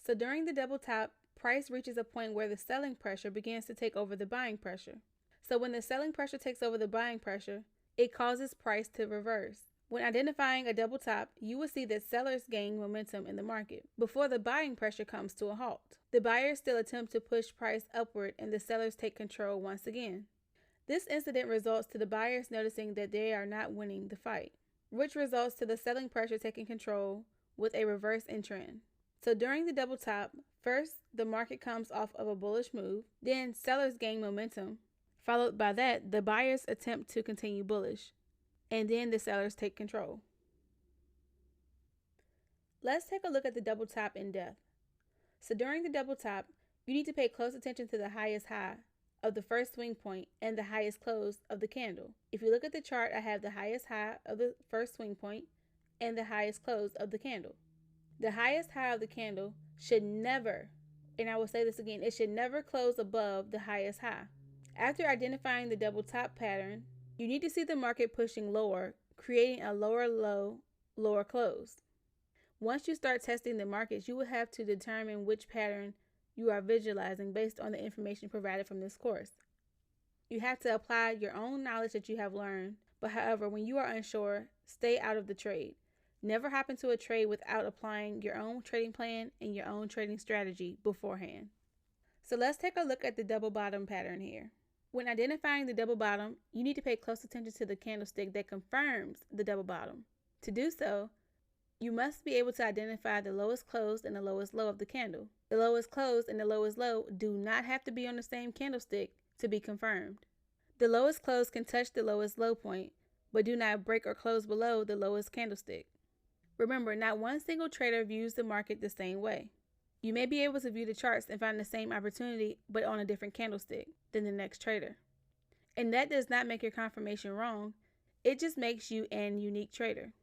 So during the double top, price reaches a point where the selling pressure begins to take over the buying pressure. So when the selling pressure takes over the buying pressure, it causes price to reverse. When identifying a double top, you will see that sellers gain momentum in the market before the buying pressure comes to a halt. The buyers still attempt to push price upward and the sellers take control once again. This incident results to the buyers noticing that they are not winning the fight, which results to the selling pressure taking control with a reverse in trend. So during the double top, first the market comes off of a bullish move, then sellers gain momentum, followed by that the buyers attempt to continue bullish, and then the sellers take control. Let's take a look at the double top in depth. So during the double top, you need to pay close attention to the highest high of the first swing point and the highest close of the candle. If you look at the chart, I have the highest high of the first swing point and the highest close of the candle. The highest high of the candle should never, and I will say this again, it should never close above the highest high. After identifying the double top pattern, you need to see the market pushing lower, creating a lower low, lower close. Once you start testing the markets, you will have to determine which pattern you are visualizing based on the information provided from this course. You have to apply your own knowledge that you have learned, but however, when you are unsure, stay out of the trade. Never hop into a trade without applying your own trading plan and your own trading strategy beforehand. So let's take a look at the double bottom pattern here. When identifying the double bottom, you need to pay close attention to the candlestick that confirms the double bottom. To do so, you must be able to identify the lowest close and the lowest low of the candle. The lowest close and the lowest low do not have to be on the same candlestick to be confirmed. The lowest close can touch the lowest low point, but do not break or close below the lowest candlestick. Remember, not one single trader views the market the same way. You may be able to view the charts and find the same opportunity, but on a different candlestick than the next trader. And that does not make your confirmation wrong. It just makes you an unique trader.